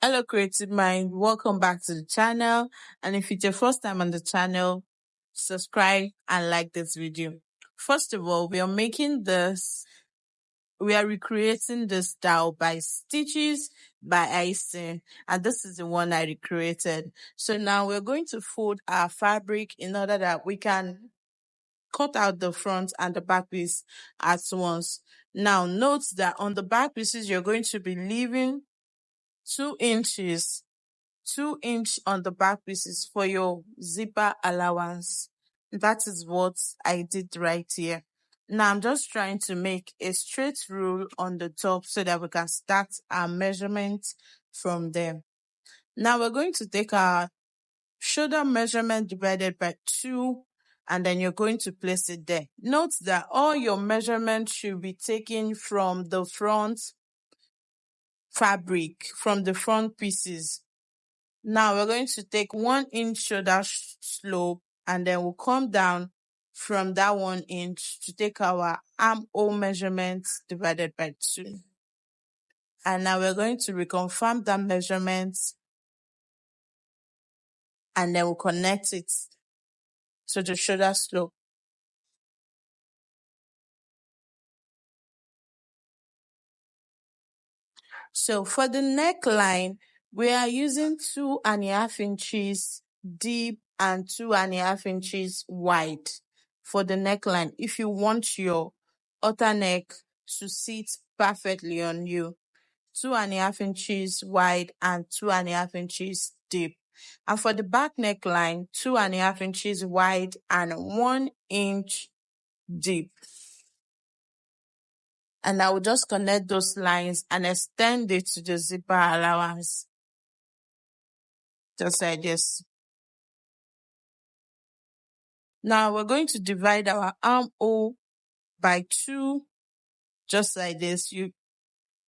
Hello, creative mind. Welcome back to the channel. And if it's your first time on the channel, subscribe and like this video. First of all, we are recreating this style by Stitches by Icing, and this is the one I recreated. So now we're going to fold our fabric in order that we can cut out the front and the back piece at once. Now note that on the back pieces, you're going to be leaving 2 inches 2 inch on the back pieces for your zipper allowance. That is what I did right here. Now I'm just trying to make a straight rule on the top so that we can start our measurement from there. Now we're going to take our shoulder measurement divided by 2, and then you're going to place it there. Note that all your measurements should be taken from the front fabric, from the front pieces. Now we're going to take 1 inch shoulder slope, and then we'll come down from that 1 inch to take our armhole measurement divided by 2. And now we're going to reconfirm that measurement, and then we'll connect it to the shoulder slope. So for the neckline, we are using 2.5 inches deep and 2.5 inches wide for the neckline. If you want your outer neck to sit perfectly on you, 2.5 inches wide and 2.5 inches deep. And for the back neckline, 2.5 inches wide and 1 inch deep. And I will just connect those lines and extend it to the zipper allowance. Just like this. Now we're going to divide our armhole by 2, just like this. You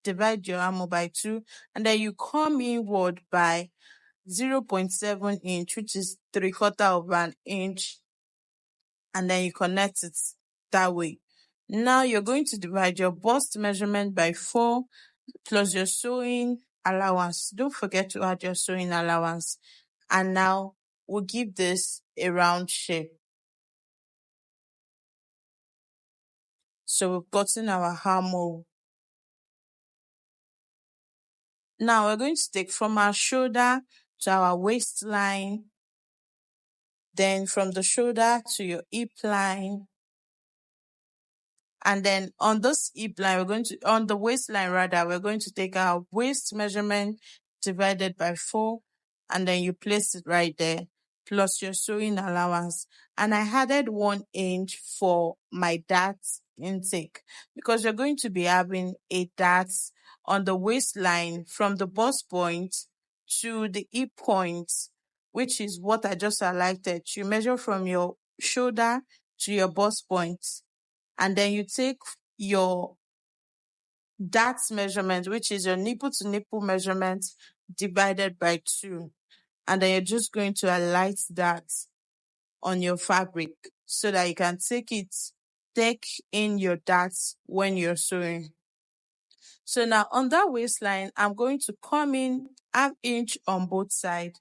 divide your armhole by 2, and then you come inward by 0.7 inch, which is 3/4 of an inch, and then you connect it that way. Now you're going to divide your bust measurement by 4 plus your sewing allowance. Don't forget to add your sewing allowance. And now we'll give this a round shape. So we've gotten our armhole. Now we're going to take from our shoulder to our waistline, then from the shoulder to your hip line, and then on this hip line, on the waistline rather, we're going to take our waist measurement divided by 4, and then you place it right there, plus your sewing allowance. And I added 1 inch for my dart intake, because you're going to be having a dart on the waistline from the bust point to the hip point, which is what I just highlighted. You measure from your shoulder to your bust point, and then you take your dart measurement, which is your nipple to nipple measurement, divided by 2. And then you're just going to alight that on your fabric so that you can take in your darts when you're sewing. So now on that waistline, I'm going to come in 1/2 inch on both sides,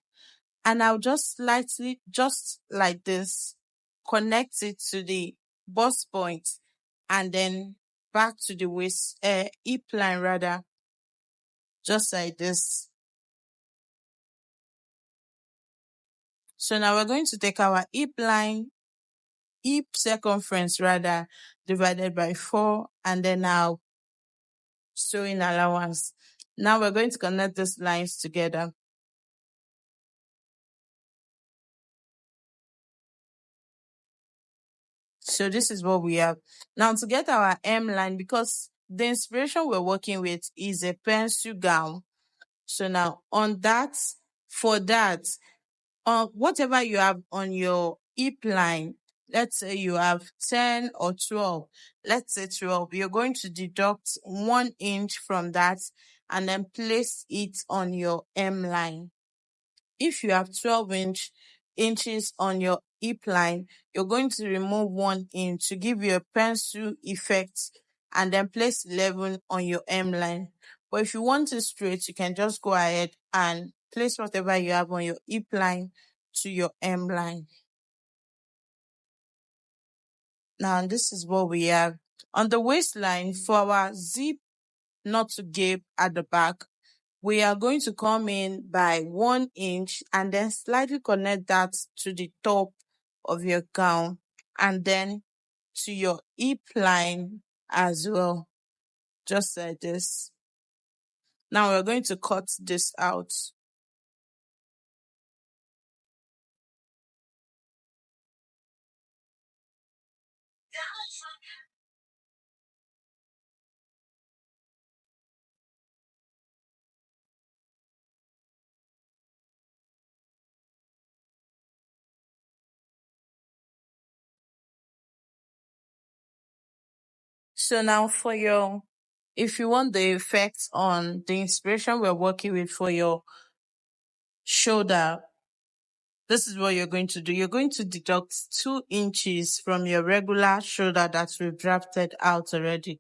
and I'll just slightly, just like this, connect it to the bust point, and then back to the hip line rather, just like this. So now we're going to take our hip circumference rather, divided by 4, and then our sewing allowance. Now we're going to connect these lines together. So this is what we have. Now to get our hem line, because the inspiration we're working with is a pencil gown. So now on that, for that, whatever you have on your hip line, let's say you have 10 or 12, let's say 12, you're going to deduct 1 inch from that and then place it on your hem line. If you have 12 inches on your hip line, you're going to remove 1 inch to give you a pencil effect, and then place 11 on your hem line. But if you want it straight, you can just go ahead and place whatever you have on your hip line to your hem line. Now this is what we have. On the waistline, for our zip not to gape at the back, we are going to come in by 1 inch and then slightly connect that to the top of your gown and then to your hip line as well, just like this. Now we're going to cut this out. So now if you want the effect on the inspiration we're working with for your shoulder, this is what you're going to do. You're going to deduct 2 inches from your regular shoulder that we've drafted out already,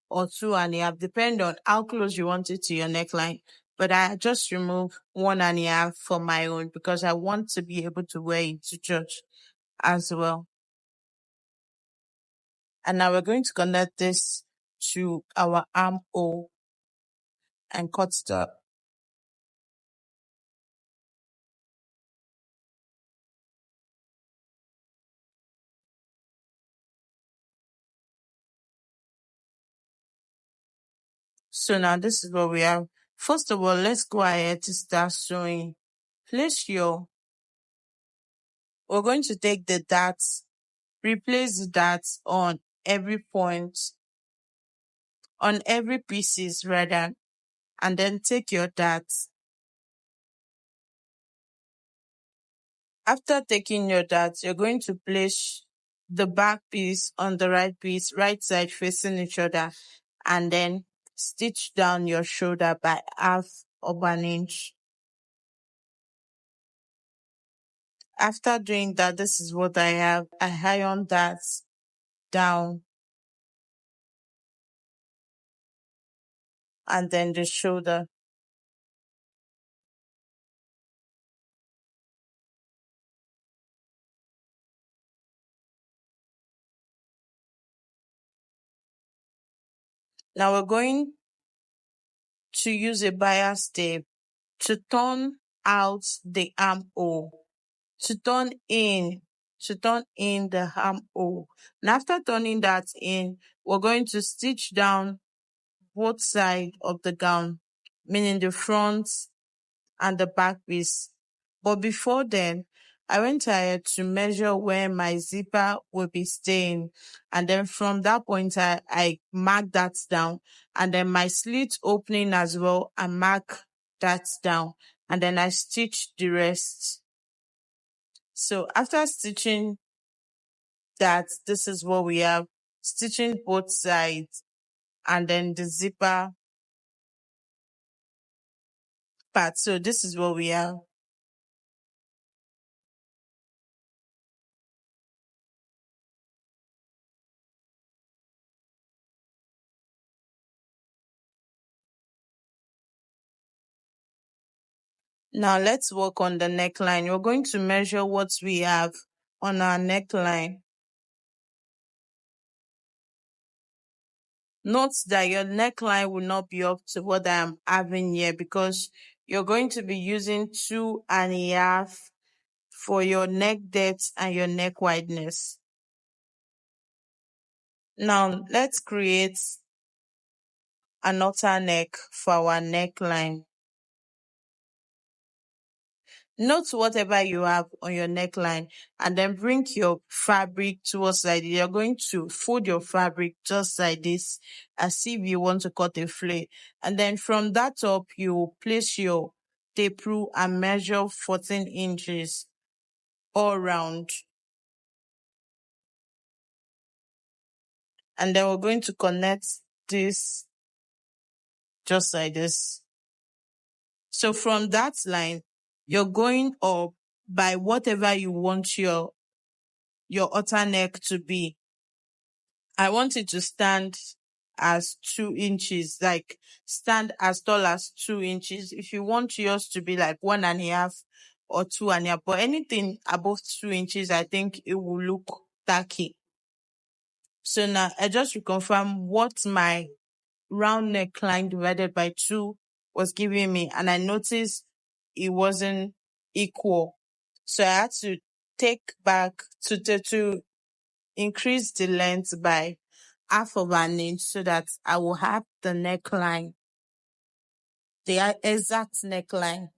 or 2.5, depending on how close you want it to your neckline. But I just remove 1.5 for my own because I want to be able to wear it to church as well. And now we're going to connect this to our armhole and cut it up. So now this is what we have. First of all, let's go ahead to start sewing. We're going to take the darts, replace the darts on every point, on every pieces rather, and then take your darts. After taking your darts, you're going to place the back piece on the right piece, right side facing each other, and then stitch down your shoulder by 1/2 of an inch. After doing that, this is what I have. I iron that down and then the shoulder. Now we're going to use a bias tape to turn out the armhole, to turn in the armhole. And after turning that in, we're going to stitch down both sides of the gown, meaning the front and the back piece. But before then, I went ahead to measure where my zipper will be staying. And then from that point, I marked that down. And then my slit opening as well, I mark that down. And then I stitched the rest. So after stitching that, this is what we have. Stitching both sides and then the zipper part. So this is what we have. Now let's work on the neckline. We're going to measure what we have on our neckline. Note that your neckline will not be up to what I am having here because you're going to be using 2.5 for your neck depth and your neck wideness. Now let's create an outer neck for our neckline. Note whatever you have on your neckline and then bring your fabric towards like this. You're going to fold your fabric just like this as if you want to cut a flare. And then from that up, you place your tape rule and measure 14 inches all around. And then we're going to connect this just like this. So from that line, you're going up by whatever you want your outer neck to be. I want it to stand as 2 inches, like stand as tall as 2 inches. If you want yours to be like 1.5 or 2.5, but anything above 2 inches, I think it will look tacky. So now I just reconfirm what my round neckline divided by 2 was giving me, and I noticed it wasn't equal. So I had to take back to increase the length by half of an inch so that I will have the neckline, the exact neckline.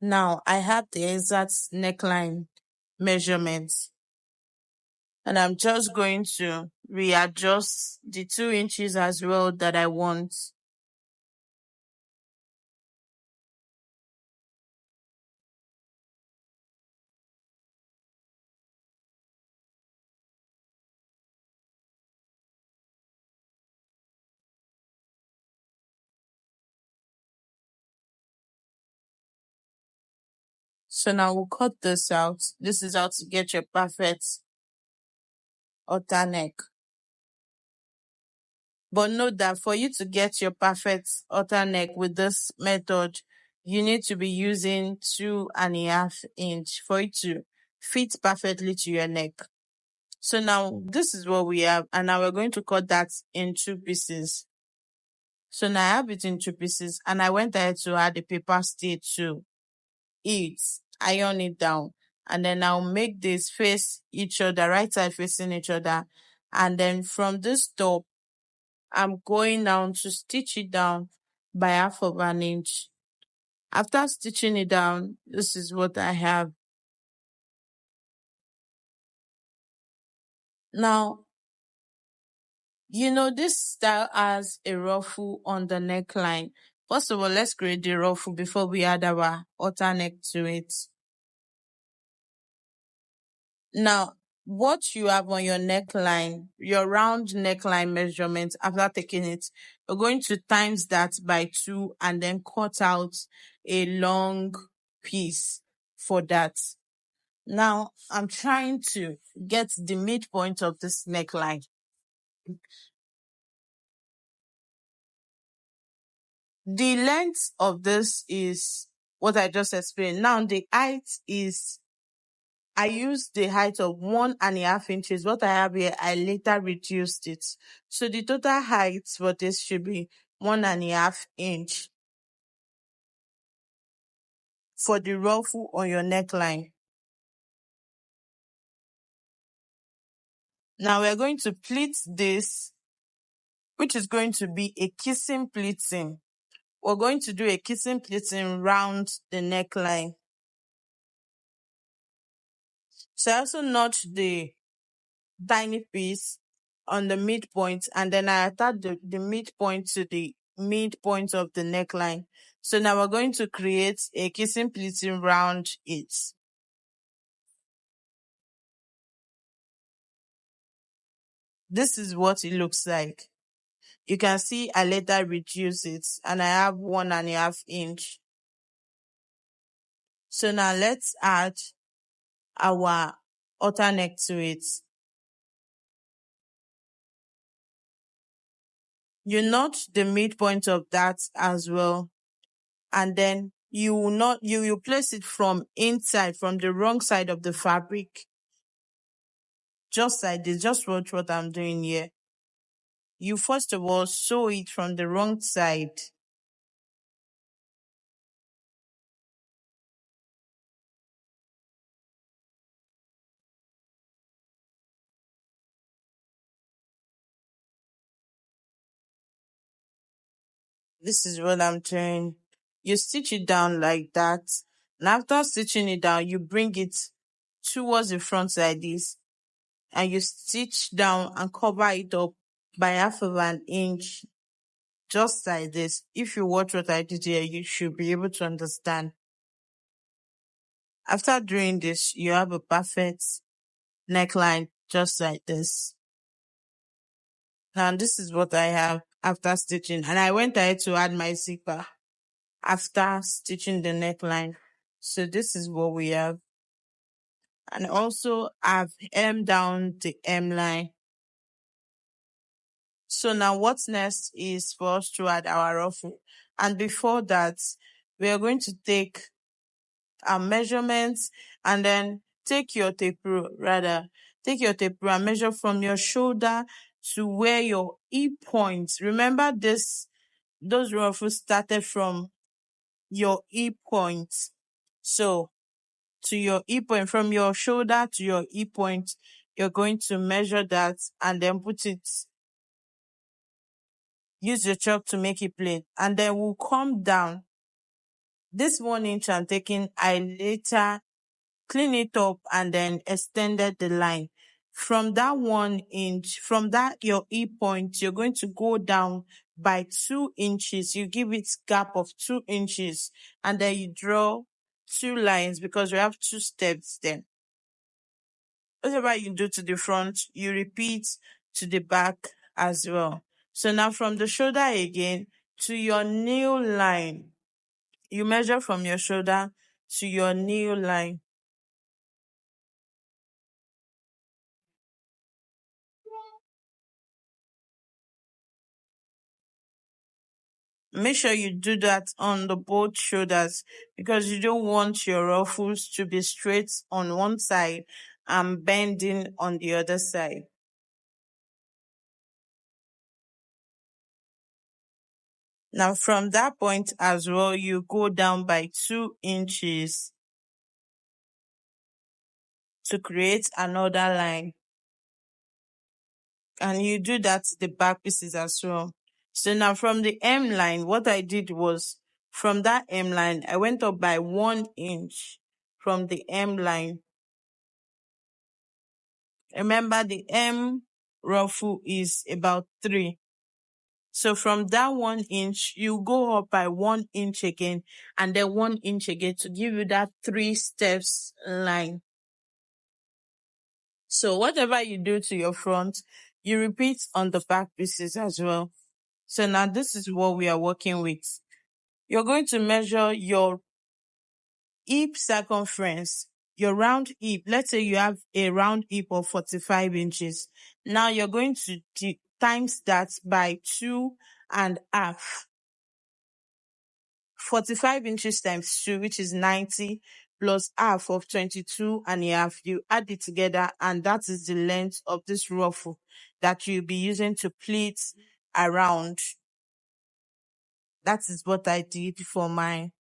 Now I have the exact neckline measurements, and I'm just going to readjust the 2 inches as well that I want. So now we'll cut this out. This is how to get your perfect halter neck. But note that for you to get your perfect halter neck with this method, you need to be using 2.5 inch for it to fit perfectly to your neck. So now this is what we have, and now we're going to cut that in 2 pieces. So now I have it in 2 pieces, and I went ahead to add a paper stay to it, iron it down, and then I'll make this face each other, right side facing each other. And then from this top, I'm going down to stitch it down by half of an inch. After stitching it down, this is what I have. Now, this style has a ruffle on the neckline. First of all, let's create the ruffle before we add our halter neck to it. Now, what you have on your neckline, your round neckline measurement, after taking it, you're going to times that by 2 and then cut out a long piece for that. Now, I'm trying to get the midpoint of this neckline. The length of this is what I just explained. Now, the height is, I used the height of 1.5 inches. What I have here, I later reduced it. So the total height for this should be 1.5 inch for the ruffle on your neckline. Now we're going to pleat this, which is going to be a kissing pleating. We're going to do a kissing pleating round the neckline. So I also notch the tiny piece on the midpoint, and then I attach the midpoint to the midpoint of the neckline. So now we're going to create a kissing pleating round it. This is what it looks like. You can see I later reduce it, and I have 1.5 inch. So now let's add our halter neck to it. You notch the midpoint of that as well, and then you place it from inside, from the wrong side of the fabric, just like this. Just watch what I'm doing here. You first of all sew it from the wrong side. This is what I'm doing. You stitch it down like that, and after stitching it down, you bring it towards the front like this, and you stitch down and cover it up by half of an inch, just like this. If you watch what I did here, you should be able to understand. After doing this, you have a perfect neckline just like this. Now this is what I have after stitching, and I went ahead to add my zipper after stitching the neckline. So this is what we have. And also I've hemmed down the hemline. So now what's next is for us to add our ruffle. And before that, we are going to take our measurements and then take your tape rule, and measure from your shoulder to where your points. Remember those ruffles started from your point. So to your point, from your shoulder to your point, you're going to measure that and then use your chalk to make it plain. And then we'll come down. This 1 inch I'm taking, I later clean it up and then extended the line. From that 1 inch, from that your point, you're going to go down by 2 inches. You give it gap of 2 inches and then you draw 2 lines because we have 2 steps then. Whatever you do to the front, you repeat to the back as well. So now from the shoulder again to your nail line, you measure from your shoulder to your nail line. Make sure you do that on the both shoulders because you don't want your ruffles to be straight on one side and bending on the other side. Now from that point as well, you go down by 2 inches to create another line. And you do that to the back pieces as well. So now from the M line, what I did was from that M line, I went up by 1 inch from the M line. Remember the M ruffle is about 3. So from that 1 inch, you go up by 1 inch again and then 1 inch again to give you that 3 steps line. So whatever you do to your front, you repeat on the back pieces as well. So now this is what we are working with. You're going to measure your hip circumference, your round hip. Let's say you have a round hip of 45 inches. Now you're going to times that by 2.5. 45 inches times 2, which is 90, plus half of 22.5. You add it together, and that is the length of this ruffle that you'll be using to pleat around. That is what I did for mine.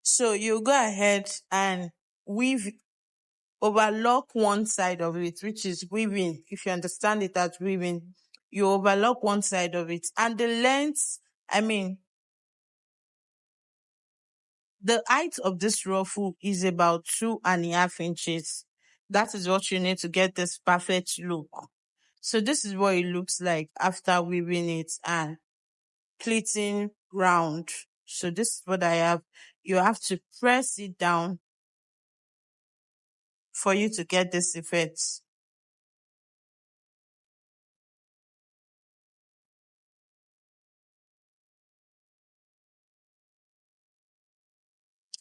So you go ahead and weave, overlock one side of it, which is weaving. If you understand it as weaving, you overlock one side of it. And the length, the height of this ruffle is about 2.5 inches. That is what you need to get this perfect look. So this is what it looks like after weaving it and pleating round. So this is what I have. You have to press it down for you to get this effect.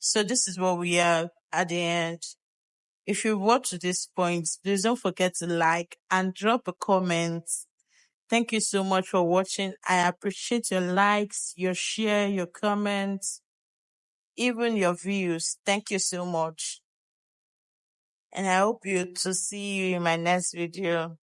So this is what we have at the end. If you watch to this point, please don't forget to like and drop a comment. Thank you so much for watching. I appreciate your likes, your share, your comments, even your views. Thank you so much. And I hope to see you in my next video.